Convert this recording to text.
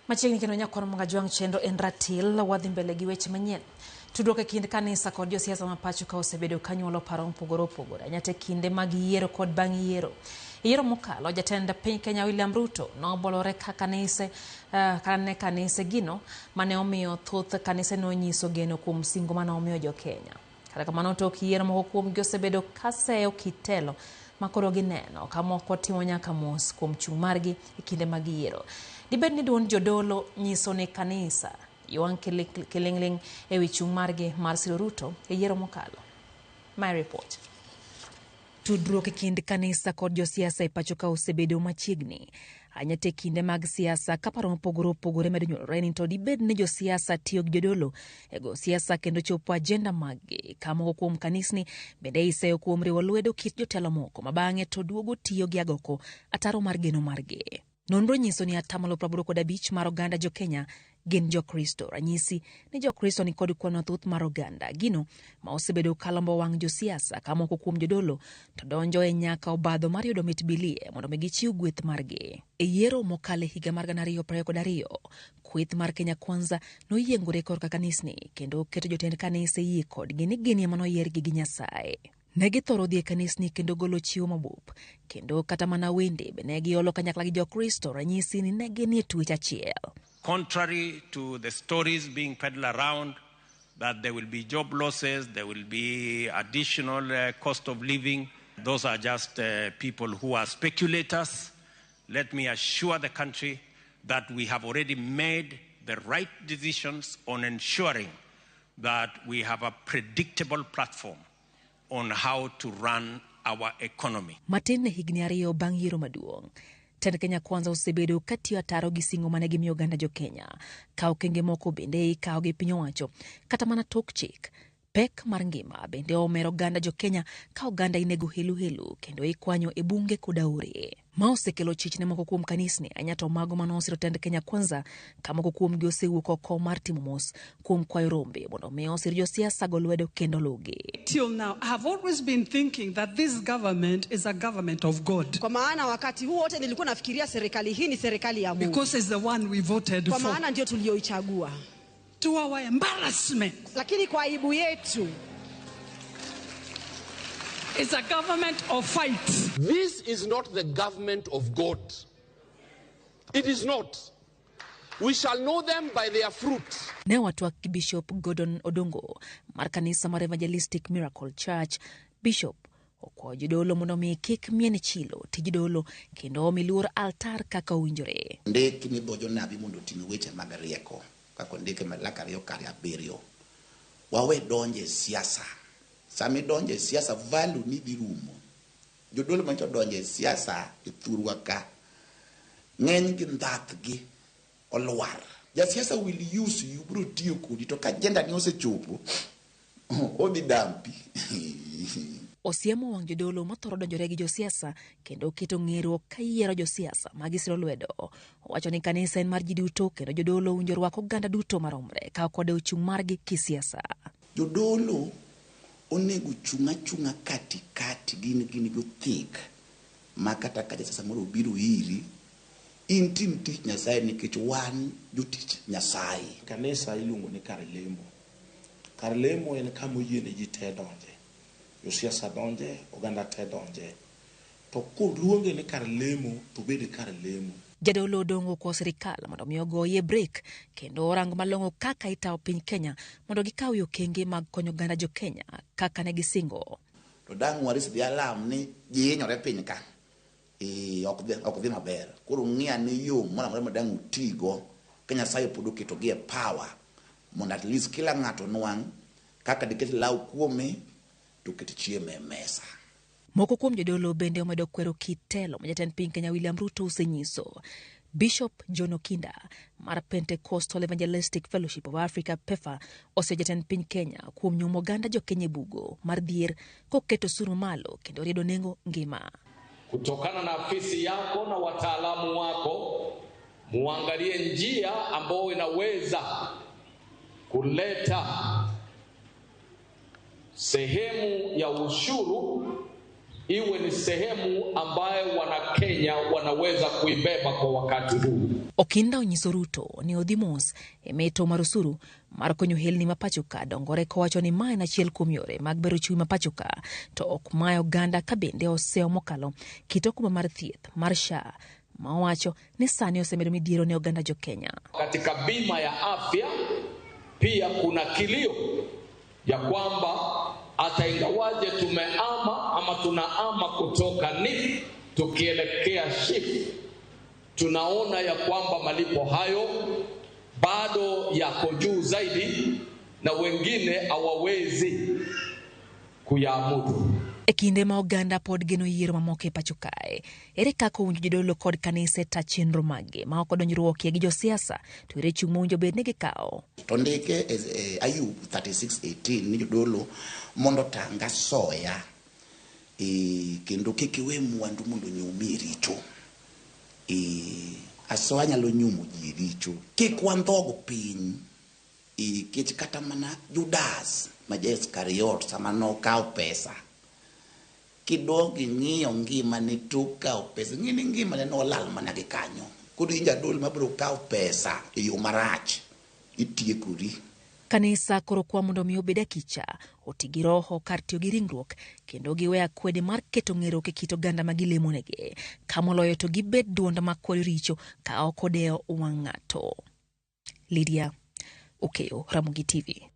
Machiegni kendo nyakwaru mga jwang' chendo en ratil wadhi mbele gi weche manyien. Tudruok e kind kanisa kod josiasa ma pacho ka osebedo kanyuolo paro mopogore opogore anyate kinde mag yiero kod bang' yiero. Yiero mokalo jatend piny Kenya William Ruto nobolore ka kanise gino mane omiyo thoth kanise nonyiso geno kuom singo mane omiyo jo Kenya. Kata kamano tok yiero moko kuom gi osebedo kaseyo kitelo makoro gineno ka moko timo nyaka mos kuom chung' margi e kinde mag yiero. Dibed ni duond jodolo nyiso ne kanisa yuang' kiling'ling e wi chung' margi mar siro Ruto e yiero mokalo. My report. Tudruok e kind kanisa kod josiasa e pacho ka osebedo machiegni anyate kinde mag siasa ka paro mopogore opogore medo nyuolore ni to dibed ni josiasa tiyo gi jodolo e go siasa kendo chopo ajenda maggi ka moko kuom kanisni bende iseyo kuom riwo lwedo kit jotelo moko ma bang'e to duogo tiyo gi agoko ataro mar geno margi. Nonro nyiso ni 85% mar oganda jo Kenya gin jokristo. Ranyisi ni jokristo ni kod kwan mathoth mar oganda gino ma osebedo kalombo wang' josiasa ka moko kuom jodolo to donjo e nyaka obadho mar yudo mit bilie mondo mi gichiw gweth margi. E yiero mokale higa mar 2022 kweth mar Kenya Kwanza noyiengore korka kanisni kendo keto jotend kanise yie kodgi ni gin ema noyiergi gi Nyasaye. Negi thoro dhi e kanisni kendo golo chiwo mabup kendo kata mana wende be negi olo kanyakla gi jokristo ranyisi ni negi nie twech achiel. Contrary to the stories being peddled around that there will be job losses, there will be additional cost of living, those are just people who are speculators. Let me assure the country that we have already made the right decisions on ensuring that we have a predictable platform on how to run our economy. Matin ne higni ariyo bang' yiero maduong'. Tend Kenya Kwanza osebedo katiyo ataro gi singo mane gimiyo oganda jo Kenya. Ka okenge moko bende ikawo gi piny owacho. Kata mana tok chik. Pek mar ngima bende omero oganda jo Kenya ka oganda inego helu kendo ikwanyo e bunge koda ore. Ma osekelo chich ne moko kuom kanisni anyato mago manosiro tend Kenya Kwanza ka moko kuom gi osewuok oko mar timo mos kuom kwayo rombe mondo mi osir josiasa go lwedo kendo lugi. Till now, I have always been thinking that this government is a government of God. Kwa maana wakati huu wote nilikuwa nafikiria serikali hii ni serikali ya Mungu. Because it's the one we voted kwa for. maana ndio tulioichagua. To our embarrassment. Lakini kwa aibu yetu. It's a government of fight. This is not the government of God. It is not. We shall know them by their fruit. Ne watu wa Bishop Gordon Odongo mar kanisa mar Evangelistic Miracle Church, Bishop okwayo jodolo mondo mi kik mien chilo tij dolo kendo miluor altar kaka owinjore. Ndiki mi bojo nabi mondo ting' weche mag rieko kako ndike malaka riyo kari abiriyo. Wawe donje siasa. Sami donje siasa value ni dhi rumo. Jodolo mancho donje siasa e thurwa ka. Ng'eny gi ndhathgi olwar. Ja siasa will use you bro tiyo kodi to ka agenda ni osechopo. Odhi dampi. Osiemo wang' jodolo mathoro donjore gi josiasa kendo keto ng'eruok ka yiero josiasa magisiro lwedo. Owacho ni kanisa en mar ji duto kendo jodolo winjo rwako oganda duto maromre ka kode ochung' margi kisiasa. Jodolo onego chunga kati gin jothik ma kata ka jasiasa moro obiro iri intim tich Nyasaye nikech wan jotich Nyasaye. Kanisa iluongo ni kar lemo. Kar lemo en kama oyiene ji te donje. Josiasa donje, oganda te donje. To koluonge ni kar lemo to bede kar lemo. Jadolo Odongo kwa serikal mondo mi ogoye break kendo orang malongo kaka itao piny Kenya mondo gikaw okenge mag konyo oganda jo Kenya kaka ne gisingo. To dang' waris di alam ni jihinyore piny ka. Ok dhi maber. Koro ng'iya ni yo mora mora dang' utigo ka Nyasaye pod oketo gi e power mondo at least kila ng'ato nwang' kaka diket law kuome to ket chiemo e mesa. Moko kuom jodolo bende omedo kwero kitelo ma jatend piny Kenya William Ruto osenyiso. Bishop John Okinda mar Pentecostal Evangelistic Fellowship of Africa PEFA oseyo jatend piny Kenya kuom nyumo oganda jo Kenya bugo mar dhier koketo suru malo kendo riedo nengo ngima. Kutokana na afisi yako na wataalamu wako, muangalie njia ambayo inaweza kuleta sehemu ya ushuru iwe ni sehemu ambayo Wanakenya wanaweza kuibeba kwa wakati huu. Okinda onyiso Ruto ni odhimos emeto marusuru mar konyo helni mapachoka dongore kowacho ni mae na chiel kuom yore mag bero chui mapachoka to ok mayo ganda kabende oseo mokalo kitokuma mar thieth mar SHA mawacho ni sani osemedo midhiero ne oganda jo Kenya. Katika bima ya afya pia kuna kilio ya kwamba hata ingawaje tunaama kutoka NHIF tukielekea SHIF, tunaona ya kwamba malipo hayo bado yako juu zaidi na wengine hawawezi kuyamudu. Kinde ma oganda pod geno yiero mamoko e pacho kae, ere kaka owinjo jodolo kod kanise ta chenro mage ma ok odonjruokie gi josiasa to ere chung' mowinjo bed ni gikawo. To ndike Ayub 36:18 ni jodolo mondo tanga soya kendo kik iwe mwandu mondo nyumi richo. Asoya nyalo nyumo ji richo. Kik wandhogo piny. Kech kata mana Judas ma Iskariot sama nokawo pesa. Kidogi ng'iyo ngima ni tuka pesa ngini ngima ne nolal mana gi kanyo. Koro jadolo mabiro kawo pesa e yo marach itiekuri. Kanisa koro kwa mondo mi obed akicha, oti gi roho kar tiyo gi ringruok kendo giwe akwede mar keto ng'ero ke kit oganda ma gilemonegi, kamoloyo to gibed duonda makwedo richo ka ok odewo wang' ng'ato. Lydia Okeyo, Ramogi TV.